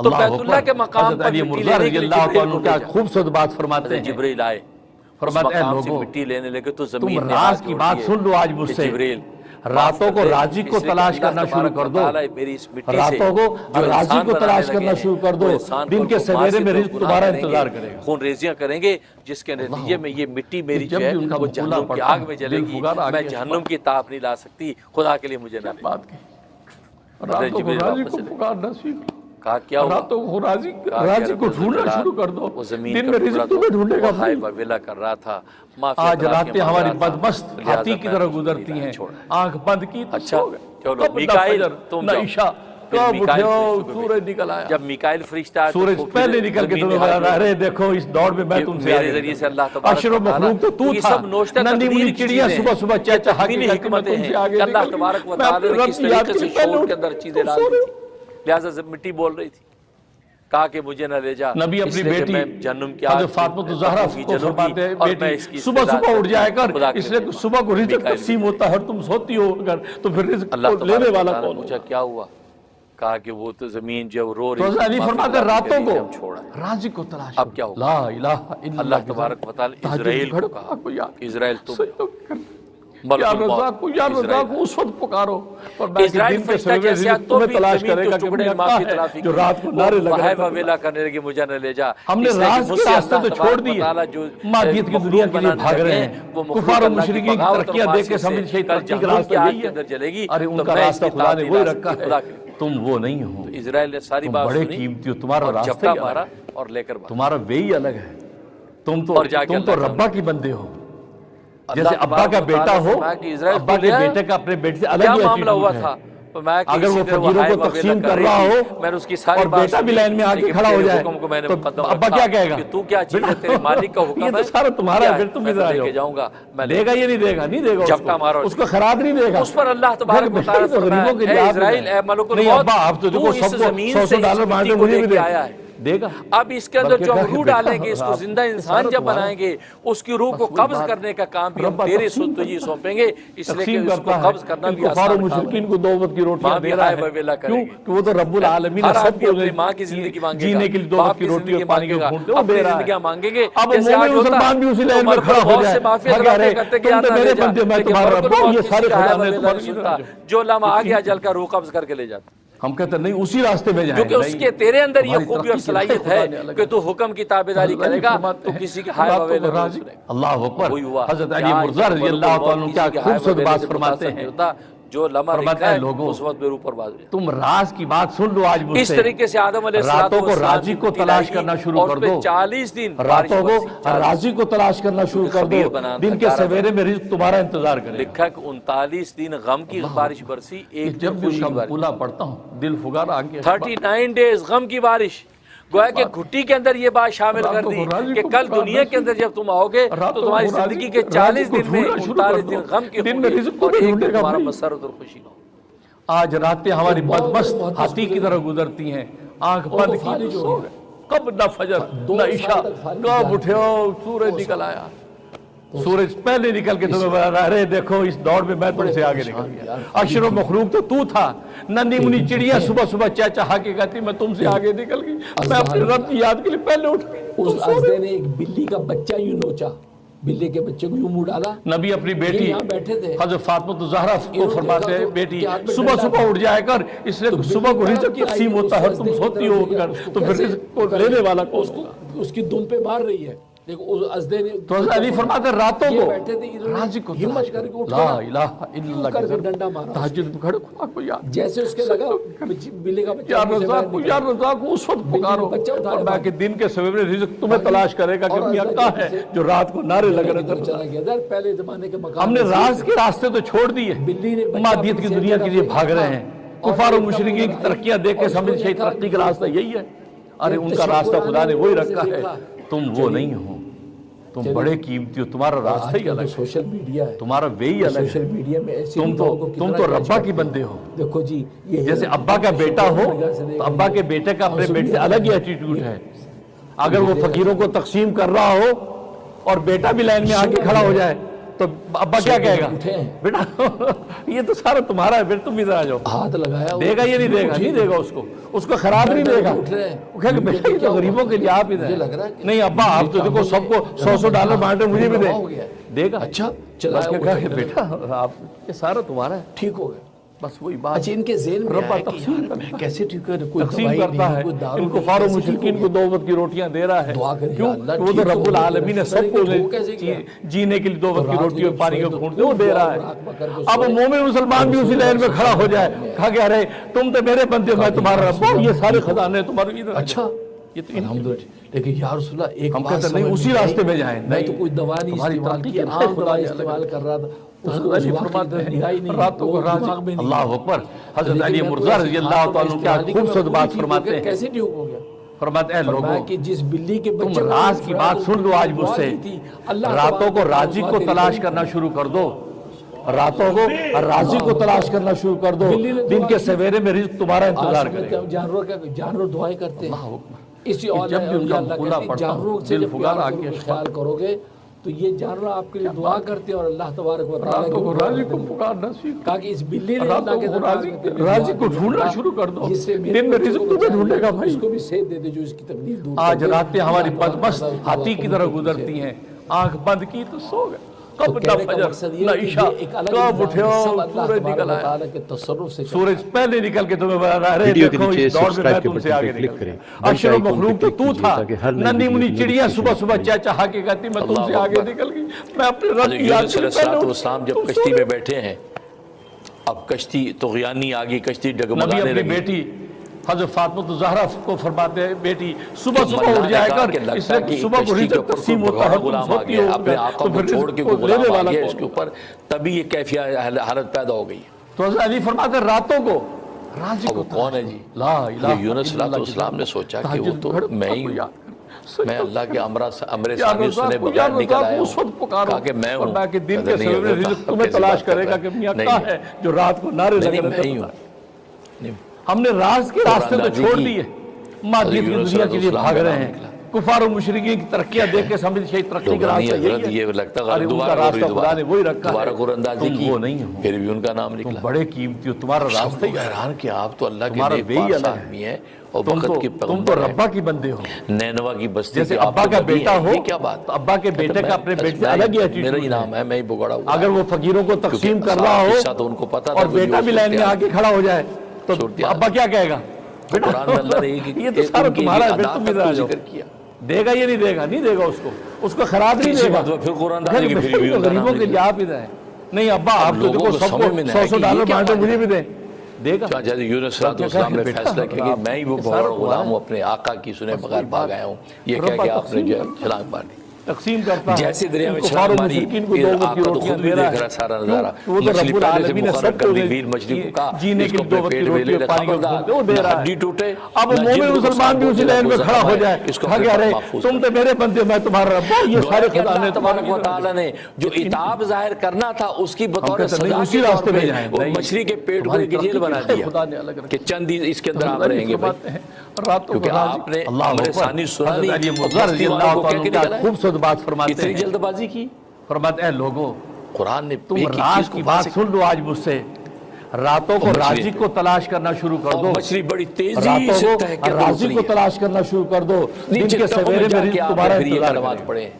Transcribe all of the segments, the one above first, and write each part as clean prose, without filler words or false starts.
تو بیت اللہ کے مقام پر مٹی لینے کے لیے جبریل کو کیا خوبصورت بات فرماتے ہیں، جبریل آئے، فرماتے ہیں مقام سے لوگوں مٹی لینے لگے تو تم زمین نے راز کی بات سن لو آج مجھ سے، جبریل راتوں کو رازی کو تلاش کرنا شروع کر دو، راتوں کو رازی کو تلاش کرنا شروع کر دو، دن کے سویرے میں رزق تمہارا انتظار کرے گا۔ خون ریزیاں کریں گے جس کے نتیجے میں یہ مٹی میری جو ہے وہ جہنم کی آگ میں جلے گی، میں جہنم کی تاپ نہیں لا سکتی، خدا کے لیے مجھے نہ لے۔ بات کی راتوں کو رازی کو پکارنا سیکھ، کہا کیا ہوا؟ راتوں کو رازی کو ڈھونڈنا شروع کر دو، دن میں رزق تمہیں ڈھونڈے گا۔ ہائے ویلا کر رہا تھا، آج راتیں ہماری بدمست ہاتھی کی طرح گزرتی ہیں، آنکھ بند کی تو اچھا سو گئے، چلو کب نہ میکائیل فجر تم نہ جاؤ، عشاء، کب اٹھے ہو سورج نکل آیا، جب میکائیل فرشتہ آیا سورج پہلے نکل کے تمہیں بتا رہا ہے دیکھو اس دوڑ میں میں تم سے میرے ذریعے سے اللہ تبارک اشر و مخلوق تو یہ تھا، سب نوشتہ ننھی تقدیر منھی کی چڑیاں چیزیں صبح صبح چہچہا کے دینی کہتی میں حکمتیں تم ہیں سے آگے کہ اللہ نکل تبارک و میں تعالی اپنے نے رب کس کی یاد طریقے کے سے پہلے شعور کے اندر چیزیں ڈال دی تھی، لہٰذا جب مٹی بول رہی تھی کہا کہ مجھے نہ لے جا، نبی اپنی بیٹی جہنم کی آگ حضرت فاطمہ الزہرا کو فرماتے ہیں بیٹی صبح صبح اٹھ جائے کر، اس لیے صبح کو رزق تقسیم ہوتا ہے اور تم سوتی ہو کر تو پھر رزق کو لینے والا کون پوچھا کیا ہوا؟ کہا کہ وہ تو زمین جو رو تو رہی حضرت علی فرماتے ہیں راتوں کو چھوڑا رازق کو تلاش اب کیا ہوگا؟ لا الہ الا اللہ تبارک و تعالی اسرائیل کو کہا کہ اسرائیل تم یا رزاق کو یا رزاق کو اس وقت پکارو، اسرائیل فرشتہ جیسے تو بھی تلاش کرے زمین گا کے کہ ٹکڑے میاں معافی کہاں تلافی ہے جو رات کو نعرے لگ رہے ویلا کرنے لگے مجھے نہ لے جا، ہم نے راز کے راستے تو چھوڑ دیے، مادیت کی دنیا کے لیے بھاگ رہے ہیں، کفار و مشرکین کی ترقیاں دیکھ کے سمجھ شہید ترقی کا راستہ یہی ہے، ارے ان کا راستہ خدا نے وہی رکھا ہے، تم وہ نہیں ہو، اسرائیل نے ساری تم بات بڑے سنی قیمتی ہو، تمہارا راستہ جھپٹا ہی مارا الگ ہے، اور لے کر بھاگا۔ تمہارا وہی الگ ہے، تم تو ربا کی بندے ہو، جیسے ابا کا بیٹا ہو، ابا کے بیٹے کا اپنے بیٹے سے الگ ہی معاملہ ہوا ایٹیٹیوڈ تھا، ہے، اگر وہ فقیروں کو تقسیم کر رہا ہو میں نے اس کی ساری اور بیٹا بھی لائن میں آ کے کھڑا ہو جائے تو ابا کیا کہے گا؟ کہ تو کیا چیز ہے، تیرے مالک کا حکم ہے، یہ تو سارا تمہارا ہے، پھر تم ادھر آ جاؤں گا، میں دے گا یہ نہیں دے گا، نہیں دے گا جھپٹا مارا اس کو خراب نہیں دے گا، اس پر اللہ تبارک و تعالیٰ غریبوں کے لیے اے اسرائیل اے ملک نہیں الموت، ابا آپ تو دیکھو اس سب کو زمین سے $100 اس مانگے مٹی کو مجھے لے بھی کے دے آیا ہے، دے گا، اب اس کے اندر جو روح ڈالیں گے، اس کو زندہ انسان جب بنائیں گے، اس کی روح کو قبض کرنے کا کام بھی ہم تیرے تجھے سونپیں گے، اس لیے کہ اس کو قبض کرنا بھی کفار و آسان کام مشرکین کو دو وقت کی روٹیاں دے رہا ہے، کیوں کہ وہ تو رب العالمین ہر سب آدمی کو اپنی ماں کی زندگی مانگے گا، جینے کے لیے دو باپ وقت کی روٹی اور پانی کے گھونٹے وہ اپنی دے رہا زندگیاں ہے، مانگیں گے، اب جیسے آج مومن ہوتا مسلمان بھی اسی لائن میں کھڑا ہو جائے، معافیت رہے کرتے کہ تم تو میرے بندے میں تمہارا رب ہوں، یہ سارے خدا نے سنتا جو لمحہ آ گیا جل کا روح قبض کر کے لے جاتا، ہم کہتے ہیں نہیں اسی راستے میں جائیں، کیونکہ اس کے تیرے اندر یہ خوبی اور صلاحیت ہے کہ تو حکم کی تابعداری کرے گا، تو کسی کے ہائے وویلے میں سنے گا۔ اللہ اکبر، حضرت علی مرزا رضی اللہ تعالیٰ عنہ کیا خوبصورت بات فرماتے ہیں، جو لمحہ فرماتے لکھا ہیں ہے لوگوں اس وقت میرے اوپر باز تم راز کی بات سن لو آج مجھ سے، اس طریقے سے آدم علیہ راتوں کو رازی کو تلاش کرنا شروع کر دو، 40 دن راتوں کو رازی کو تلاش کرنا شروع کر دو، دن کے سویرے میں رزق تمہارا انتظار کرے، لکھا کہ 39 دن غم کی بارش برسی، ایک جب بھی اس کا پولا پڑھتا ہوں دل فگار آگے 39 ڈیز غم کی بارش، گویا کہ گھٹی کے اندر یہ بات شامل کر دی کہ کل دنیا کے اندر جب تم آؤ گے تو تمہاری زندگی کے 40 دن میں 39 دن غم کی ہوں گے اور ایک دن تمہارا مسرت اور خوشی ہو۔ آج راتیں ہماری بدمست ہاتھی کی طرح گزرتی ہیں، آنکھ بند کی تو سو گئے، کب نہ فجر نہ عشاء، کب اٹھے ہو سورج نکل آیا، سورج پہلے نکل کے تمہیں بتا رہا ہے دیکھو اس دوڑ میں میں تم سے آگے نکل گیا، اشر و مخلوق تو تھا، ننھی منھی چڑیاں صبح صبح چہچہا کے کہتی میں تم سے آگے نکل گئی، میں اپنے رب کی یاد کے لیے پہلے اٹھ گئی۔ اس ازدے نے ایک بلی کا بچہ یوں نوچا، بلی کے بچے کو یوں منہ ڈالا، نبی اپنی بیٹی یہاں بیٹھے تھے حضرت فاطمہ الزہرا کو فرماتے ہیں بیٹی صبح صبح اٹھ جائے کر، اس لیے صبح کو رزق تقسیم ہوتا ہے، تم سوتی ہو کر تو پھر رزق کو لینے والا کون ہوگا؟ اس کی دم پہ مار رہی ہے، دیکھو اس ازدے نے تو حضرت علی فرماتے ہیں راتوں کو بیٹھے تھے، رازق کو ہمت کر کے اٹھ لا الہ الا اللہ کر کے کے ڈنڈا مارا، تہجد میں کھڑے خدا کو یاد، جیسے اس کے لگا بلی کا بچہ یا رزاق کو یا رزاق کو اس وقت پکارو، فرمایا کہ دن کے سویرے رزق تمہیں تلاش کرے گا کہ میاں کہاں ہے جو رات کو نعرے لگ رہے تھے۔ چلا گیا پہلے زمانے کے مقام ہم نے راز کے راستے تو چھوڑ دیے، مادیت کی دنیا کے لیے بھاگ رہے ہیں، کفار و مشرکین کی ترقیاں دیکھ کے سمجھ شہید ترقی کا راستہ یہی ہے، ارے ان کا راستہ خدا نے وہی رکھا ہے، تم وہ نہیں ہو، تم بڑے قیمتی ہو، تمہارا راستہ ہی الگ ہے، سوشل میڈیا ہے، تمہارا وہی الگ سوشل ہے، میڈیا میں ایسی تم تو ربا کی بندے ہو، دیکھو جی جیسے ابا کا بیٹا ہو تو ابا کے بیٹے کا اپنے بیٹے سے الگ ہی ایٹیٹیوڈ ہے، اگر وہ فقیروں کو تقسیم کر رہا ہو اور بیٹا بھی لائن میں آ کے کھڑا ہو جائے تو ابا کیا کہے گا اٹھے ہیں۔ بیٹا یہ تو سارا تمہارا ہے، پھر تم ادھر آ جاؤ، ہاتھ لگایا دے گا یہ نہیں دے گا، نہیں دے گا اس کو خراب نہیں دے گا، اٹھ رہے ہیں۔ وہ کہے گا بیٹا یہ تو غریبوں کے لیے آپ ادھر مجھے لگ رہا ہے کہ نہیں ابا آپ تو دیکھو سب کو $100 بانٹے، مجھے بھی ہو گیا ہے۔ دے گا۔ اچھا بس چلا کیا کہا کہ بیٹا آپ یہ سارا تمہارا ہے، ٹھیک ہو گیا۔ بس وہی بات اچھا ان کے ذہن میں ربا آیا کہ تقسیم یار کرتا میں کیسے ٹھیک کروں، کوئی تقسیم دوائی کرتا نہیں، ہے، کوئی دارو ان کو نہیں، فارو کیسے ٹھیک مشرکین کو ہوگا؟ 2 وقت کی روٹیاں دے رہا ہے، دعا کریں، کیوں یا اللہ وہ تو ٹھیک رب ہو، العالمین نے سب کو وہ کیسے کیا؟ جینے کے لیے 2 وقت کی رات کو روٹی اور جب پانی سوئے کا تو گھونٹ وہ دے رہا ہے۔ راکبہ کر کے اب سوئے۔ مومن مسلمان بھی اسی لائن میں کھڑا ہو جائے، کہا کہ ارے تم تو میرے بندے ہو، میں تمہارا رب ہوں، یہ سارے خزانے تمہارے ادھر۔ اچھا یہ تو الحمدللہ، لیکن یا رسول اللہ ایک ہم بات کہتے ہیں نہیں سمجھ اسی میں راستے آئی، میں جائیں، میں نہیں، تو کوئی دوا نہیں تمہاری استعمال تحقیق کی، ہے، عام دوا خدا استعمال کر رہا تھا، اس حضرت کو علی واقعی فرماتے ادھر نگاہ ہی ہیں نہیں، راتوں کو وہ راضی، دماغ میں نہیں اللہ اکبر، حضرت لیکن علی میں مرزا رضی اللہ تعالیٰ کیا خوبصورت بات فرماتے ہیں، کیسے ٹھیک ہو گیا؟ فرماتے ہیں فرمایا لوگوں کہ جس بلی کے تم بچے راز کی بات سن لو آج مجھ سے، راتوں کو رازق کو تلاش کرنا شروع کر دو، راتوں کو رازق کو تلاش کرنا شروع کر دو، دن کے سویرے میں رزق تمہارا انتظار کرے گا۔ جانور دعائیں کرتے ہیں، اسی اور جب بھی ان کا اللہ مقولہ کہتے ہیں پڑھتا ہوں، جانوروں سے دل جب پھگارا پیار آ کے خیال کرو گے تو یہ جانور آپ کے لیے دعا کرتے ہیں، اور اللہ تبارک و تعالیٰ راتوں کو کی رازق کو پکارنا سیکھ، کہا کہ اس بلی نے راتوں اللہ کے کو دربار میں رازق کو ڈھونڈنا شروع کر دو، جس سے میرے دن میں بچوں رزق کو تمہیں بچایا، ڈھونڈے گا بھائی۔ اس کو بھی صحت دے دے جو اس کی تکلیف دور کر آج دے۔ راتیں ہماری اللہ تبارک بدمست و تعالیٰ ہاتھی کی طرح گزرتی ہیں، آنکھ بند کی تو سو گئے، تو کب نہ کہنے کا فجر مقصد یہ نہ ہے کہ عشاء، یہ ایک الگ کب نظام اٹھے ہے، ہو سب اللہ سورج تبارک نکل و آیا، تعالیٰ کے تصرف سے سورج پہلے نکل کے تمہیں بتا رہا ہے ویڈیو کے دیکھو نیچے اس دور میں میں سبسکرائب کے تم سے بٹن آگے پہ کلک نکل کریں، گیا، بیل اشر و آئیکن پہ مخلوق تو کلک تو کیجئے تھا، تاکہ ہر نئی ننھی ویڈیو منی کی چڑیاں نوٹیفیکیشن صبح صبح ملے۔ چہچہا کے کہتی میں تم سے آگے نکل گئی، میں اپنے رب کی یاد یونس علیہ السلام جب کشتی میں بیٹھے ہیں، اب کشتی طغیانی آگی، کشتی نبی ڈگمگانے اپنی لگی، بیٹی حضرت فاطمہ الزہرا کو فرماتے ہیں بیٹی صبح صبح اللہ اٹھ نے جائے کہا کر کہ اس لگتا ہے نے کہ صبح کو کشتی کے رزق اوپر تقسیم کوئی ہوتا ہے، بڑا تم غلام آ سوتی گیا، ہو اپنے آقا کو چھوڑ کے کوئی لینے غلام آ والا گیا کون؟ اس کے اوپر، تبھی یہ کیفیت حالت پیدا ہو گئی۔ تو حضرت علی فرماتے ہیں راتوں کو رازق اب وہ کو کون ہے جی؟ لا الہ یہ یونس علیہ السلام نے سوچا کہ وہ تو میں ہی ہوں، میں اللہ کے امر ثانی سنے بغیر نکل آیا ہوں، کہا کہ میں ہوں، کہ دن کے نہیں سویرے حضرت، رزق آپ تمہیں کیسی تلاش بات کر کرے رہے گا ہیں؟ کہ میاں نہیں، کیا ہے جو رات کو نعرے نہیں، لگا میں ہی ہوں۔ ہم نے راز کے راستے تو چھوڑ دیے، مادیت کی دنیا کے لیے بھاگ رہے ہیں، کفار و مشرکین کی ترقیاں دیکھ کے سمجھ شاید ترقی کا راستہ حضرت یہی یہ ہے، لگتا ارے ہے ان کا راستہ خدا نے وہی رکھا دوبارہ ہے، قراندازی تم کی، وہ نہیں ہو، پھر بھی ان کا نام تم نکلا۔ بڑے قیمتی ہو، تمہارا راستہ ہی ہے، حیران کہ آپ تو اللہ کے تمہارا نیک وہی پاس الگ ہے، آدمی ہیں اور تم وقت کی تو پیغمبر ہیں، ربا کی بندے ہو، نینوا کی بستی جیسے کے آپ ابا کے کا نبی بیٹا ہیں، ہو یہ کیا بات؟ تو ابا کے بیٹے کا اپنے بیٹے سے الگ ہی ایٹیٹیوڈ میرا انعام ہے، میں ہی بگڑا ہوا اگر وہ فقیروں کو تقسیم کر رہا قصہ تو ان کو ہو پتا تھا اور وہ بیٹا جو بھی لائن میں صورتحال آگے کھڑا ہو جائے تو صورتحال ابا کیا کہے گا؟ قرآن میں اللہ نے یہ تو سارا تمہارا ہے، پھر تم ادھر آ جاؤ، ذکر کیا، دے گا یہ نہیں دے گا، نہیں دے گا اس کو خراب نہیں اسی دے گا، بات پھر قرآن دازی کی پھر بھی ان کا نام غریبوں کے لیے نکلا۔ آپ ادھر ہیں، نہیں ابا آپ تو لوگوں دیکھو کو سب کو سمجھ میں نہیں آیا کہ یہ $100 کیا بانٹے، بات ہے؟ مجھے بھی دیں، دے گا۔ جیسے یونس علیہ السلام نے فیصلہ کیا کہ میں ہی وہ بڑا غلام ہوں، اپنے آقا کی سنے بغیر بھاگ آیا ہوں، یہ کہہ کے آپ نے جو ہے چھلانگ مار دی، تقسیم کرتا ہے، جیسے دریا میں کفار چھلانگ و ماری، مشرکین کو پھر دو وقت آقا کی تو روٹیاں خود بھی دے رہا دیکھ ہے، رہا سارا نظارہ، وہ تو مچھلی رب پہلے سے العالمین نے مقرر سب کر کو دی، ویل مچھلی کو کہا جینے اس کے کو لیے دو اپنے وقت کی پیٹ میں روٹی لے اور لے، پانی کا خبردار گھونٹ وہ دے نہ رہا ہڈی ہے، ٹوٹے اب نہ مومن جلد کو مسلمان بھی اسی لائن میں سانپ کھڑا ہو جائے، اس کو کہا کہ اپنے ارے محفوظ تم تو میرے بندے، میں تمہارا رب ہوں، یہ سارے کہ خدا اللہ نے تبارک و تعالیٰ نے جو عتاب ظاہر کرنا تھا اس کی بطور سزا کے طور پہ وہ مچھلی کے پیٹ کو ایک جیل بنا دیا کہ چند دن اس کے اندر آپ رہیں گے بھائی، کیونکہ آپ نے امر ثانی سنا نہیں، بستی والوں کو کہہ کے نکلا ہے، خوبصورت بات فرماتے اتنی ہیں، جلد بازی کی۔ فرماتے ہیں لوگوں قرآن نے تم ایک ایک راز چیز کی کو بات واضح سن لو آج مجھ سے، راتوں کو رازق کو تلاش کرنا شروع کر اور دو، مچھلی بڑی تیزی راتوں سے کو تہ کے اندر رازق اتری کو ہے، تلاش کرنا شروع کر دو، دن نیچے کے تہوں سویرے میں جا میں کے رزق آپ تمہارا نے پھر یہ انتظار کلمات کرے پڑھے ہیں۔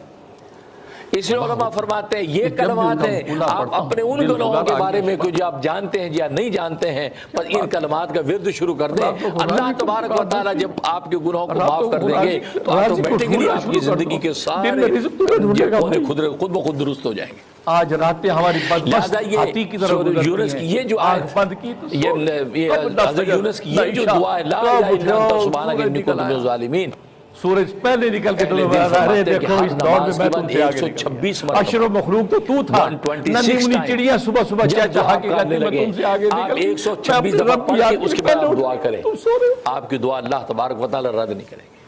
اس لیے علماء فرماتے ہیں یہ کلمات ہیں، آپ اپنے ان گناہوں کے بارے میں جو آپ جانتے ہیں یا نہیں جانتے ہیں، بس ان کلمات کا ورد شروع کر دیں، اللہ تبارک و تعالیٰ جب آپ کے گناہوں کو معاف کر دیں گے تو آٹومیٹکلی آپ کی زندگی کے سارے کونے خود بخود درست ہو جائیں گے۔ آج راتیں ہماری لہذا بدمست ہاتھی کی طرح یونس کی یہ جو آنکھ بند کی تو حضرت یونس کی یہ جو دعا ہے لا الہ الا انت سبحانک انی کنت من الظالمین، سورج پہلے نکل کے تمہیں بتا رہے دیکھو اس دور میں میں تم سے آگے نکل گیا، اشر و مخلوق تو تو تھا، ننھی منی چڑیاں صبح صبح چہچہا کے کہتی میں تم سے آگے نکل گئی، 126 دفعہ پڑھ کے اس کے بعد آپ دعا کریں، آپ کی دعا اللہ تبارک و تعالی رد نہیں کریں گے۔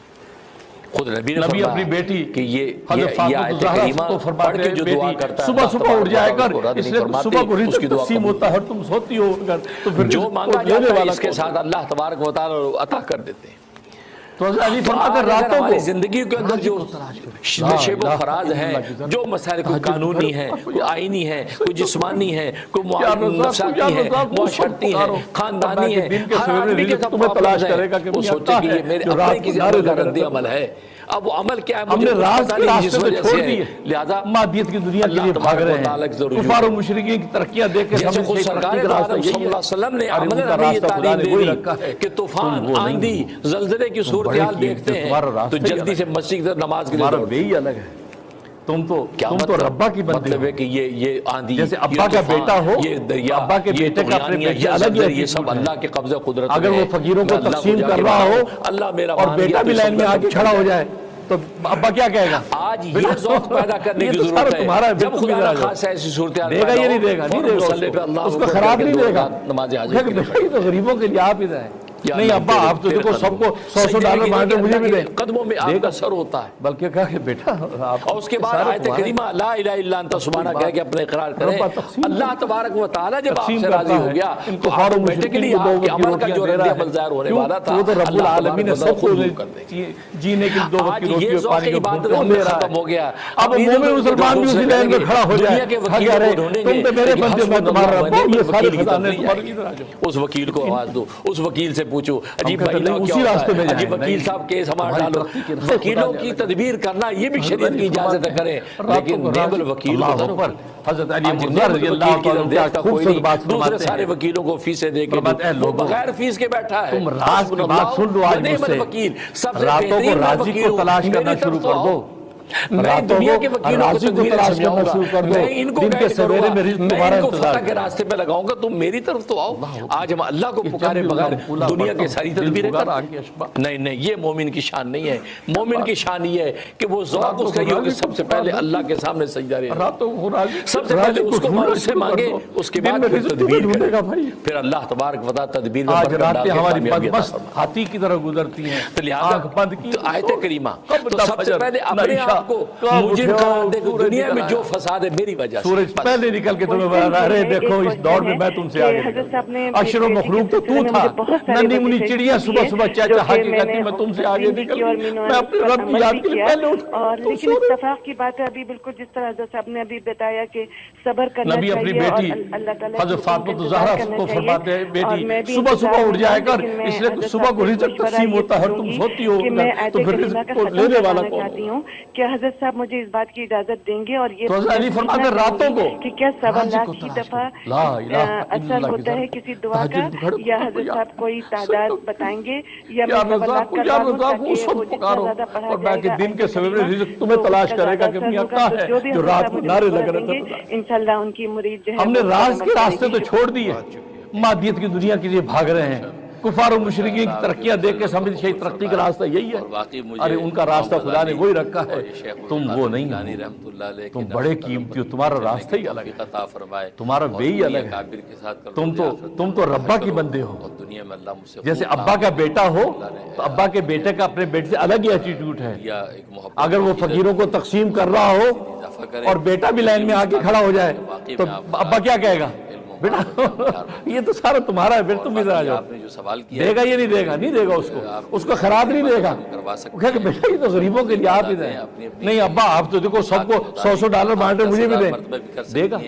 خود نبی نے نبی فرمایا اپنی بیٹی کہ یہ حضرت آیت فاطمہ الزہرا کریمہ کو پڑھ فرماتے کے ہیں جو دعا بیٹی کرتا ہے صبح صبح اٹھ جائے کر، اس لیے صبح کو اس کی رزق دعا تقسیم ہوتا ہے اور تم سوتی ہو کر تو پھر جو مانگا لینے جاتا ہے والا اس کے ساتھ اللہ تبارک و تعالی عطا کر دیتے ہیں۔ تو حضرت علی فرماتے ہیں آج اگر راتوں ہماری کو زندگی کے اندر جو شیب و فراز ہیں، جو مسائل کوئی قانونی ہیں، کوئی آئینی ہیں، کوئی جسمانی ہیں، کوئی نفساتی ہیں، معاشرتی ہیں، خاندانی ہیں، ہر آدمی کے سب پرابلمز ہیں، وہ سوچے کہ یہ میرے اپنے کسی عمل کا رد عمل ہے۔ اب وہ عمل کیا ہے ہم نے مجھے راز پتہ کے نہیں جس راستے وجہ تو چھوڑ سے دیے، ہے، لہذا مادیت کی دنیا کے لیے بھاگ رہے ہیں، کفار و مشرکین کی ترقیاں دیکھ کے جیسے خود سرکار دو عالم صلی اللہ علیہ وسلم نے عمل ہمیں یہ تعلیم دے دی کہ طوفان، آندھی، زلزلے کی صورتحال دیکھتے ہیں تو جلدی سے مسجد کی طرف نماز کے لیے تمہارا دوڑ۔ وے ہی الگ ہے، تم تو ربا کی بندے مطلب ہو۔ ہے کہ یہ آندھی، جیسے یہ ابا کا طوفان، بیٹا ہو، یہ دریا، ابا کے یہ بیٹے کا اپنے طغیانیاں، بیٹے یہ الگ زلزلے، ہی یہ سب اللہ کے قبضہ قدرت میں اگر وہ ہے۔ فقیروں کو میں اللہ تقسیم جا کر کے رہا ہو بتاؤں، اللہ میرا اور مان بیٹا گیا بھی تو لائن میں سب آ کے کھڑا ہو جائے تو ابا کیا کہے گا؟ آج یہ ذوق پیدا کرنے کی ضرورت ہے، جب خدا نہ خاصہ ایسی صورتحال دے گا یہ نہیں دے گا، نہیں دے گا اس کو خراب نہیں دے گا، نماز حاجت کے یہ تو غریبوں کے لیے آپ ہی رہے نہیں ابا آپ تو دیکھو سب کو $100 مانگے مجھے بھی دیں، قدموں میں آپ کا سر ہوتا ہے۔ بلکہ کہا کہ بیٹا اور اس کے بعد آیت کریمہ لا الہ الا انت سبحانک کہہ کے اپنے اقرار کریں۔ اللہ تبارک و تعالیٰ جب آپ سے راضی ہو گیا تو آٹومیٹکلی آپ کے عمل کا جو رد عمل ظاہر ہونے والا تھا، وہ تو رب العالمین نے سب کو جینے کے دو وقت آج کی روٹی یہ اور ذوق پانی کا عبادت گھونٹ ہم دے میں رہا ختم ہے۔ ہو گیا۔ اب مومن مسلمان بھی اسی لائن میں کھڑا ہو جائے، دنیا کے وکیل کہہ کو رہے ڈھونڈیں تم گے تو میرے کہ بندے میں تمہارا رب ہوں، یہ سارے وکیل کی خزانے طرف تمہارے نہیں ادھر آ جائیں۔ جاؤ۔ اس وکیل کو آواز دو، اس وکیل سے پوچھو عجیب کہتے بھائی ہیں کیا اسی ہوتا راستے میں ہے، عجیب جائیں، وکیل نہیں۔ صاحب کیس ہمارا ہماری ڈالو۔ ترقی کے راستے وکیلوں خدا کی نے تدبیر کرنا یہ بھی شریعت کی اجازت کریں، لیکن نیب الوکیل کو اللہ اکبر۔ حضرت علی مرزا رضی اللہ تعالیٰ عنہ خوبصورت بات دوسرے فرماتے سارے ہیں، وکیلوں کو فیسیں دے کے فرماتے ہیں وہ لوگوں بغیر فیس کے بیٹھا ہے۔ تم راز کی بات سن لو آج مجھ سے، راتوں کو راضی کو تلاش کرنا شروع کر دو، میں دنیا کے وکیلوں کو تدبیر تلاش کرنا سمجھاؤں شروع کر گا، دو، میں ان کو دن کے گائیڈ کروں سویرے گا، میں رزق میں تمہارا ان کو انتظار فتح کے راستے پہ لگاؤں گا، تم میری طرف تو آؤ۔ آج ہم اللہ کو پکارے بغیر دنیا کے ساری تدبیریں کرتے نہیں، یہ مومن کی شان نہیں ہے۔ مومن کی شان یہ ہے کہ وہ ذوق اس کا یہ ہو کہ سب سے پہلے اللہ کے سامنے سجدہ رہے، سب سے پہلے اس کو اس سے مانگے، اس کے بعد پھر تدبیر کرے، پھر اللہ تبارک و تعالیٰ تدبیر میں آج برکت راتیں ڈال کے ہماری کامیابی عطا بدمست فرمائے۔ ہاتھی کی طرح گزرتی ہیں، تو لہذا آنکھ بند کی آیت کریمہ تو سب سے پہلے اپنے آپ کو مجرم قرار دے کہ دنیا میں جو فساد ہے میری وجہ سے۔ سورج پہلے نکل کے تمہیں بتا رہا ہے دیکھو اس دور میں میں تم سے آگے اشر و مخلوق تو تو تھا، ننھی منی چڑیاں صبح صبح چہچہا کے کہتی میں تم سے آگے نکل گئی، میں اپنے رب کی یاد کے لیے پہلے اٹھا۔ اور لیکن اتفاق کی بات ہے ابھی بالکل جس طرح حضرت صاحب نے ابھی بتایا کہ صبر کرنا نبی اپنی چاہیے اور بیٹی اللہ تعالیٰ حضرت فاطمہ زہرا کو فرماتے ہیں بیٹی صبح صبح اٹھ جایا کر، اس لیے صبح کو رزق تقسیم ہوتا ہے اور تم سوتی ہو تو پھر رزق کو لینے والا کون چاہتی ہوں کہ حضرت صاحب مجھے اس بات کی اجازت دیں گے اور یہ تو حضرت علی فرماتے ہیں راتوں کو کہ کیا 1.25 لاکھ کی دفعہ اثر ہوتا ہے کسی دعا کا، یا حضرت صاحب کوئی تعداد بتائیں گے یا میں 1.25 لاکھ کا یا رزاق اس وقت پکارو اور میں کہ دن کے سویرے رزق تمہیں تلاش کرے گا کہ میاں کہاں ہے جو رات میں نعرے لگ رہے تھے۔ انشاءاللہ ان کی مرید جو ہے ہم نے راز کے راستے تو چھوڑ دیے، مادیت کی دنیا کے لیے بھاگ رہے ہیں، کفار و مشرکین کی ترقیاں دیکھ کے سمجھ شاید ترقی کا راستہ یہی ہے، ارے ان کا راستہ خدا نے وہی رکھا ہے، تم وہ نہیں ہو، تم بڑے قیمتی ہو، تمہارا راستہ ہی الگ ہے، تمہارا وے ہی الگ ہے، تم تو ربا کی بندے ہو۔ جیسے ابا کا بیٹا ہو تو ابا کے بیٹے کا اپنے بیٹے سے الگ ہی ایٹیٹیوڈ ہے، اگر وہ فقیروں کو تقسیم کر رہا ہو اور بیٹا بھی لائن میں آ کے کھڑا ہو جائے تو ابا کیا کہے گا؟ بیٹا یہ تو سارا تمہارا ہے، بیٹا تم ادھر آ جاؤ، دے گا یہ نہیں دے گا، نہیں دے گا اس کو خراب نہیں دے گا، وہ کہے کہ بیٹا یہ تو غریبوں کے لیے آپ ادھر ہیں، نہیں ابا آپ تو دیکھو سب کو $100 مانگتے مجھے بھی دیں، دے گا۔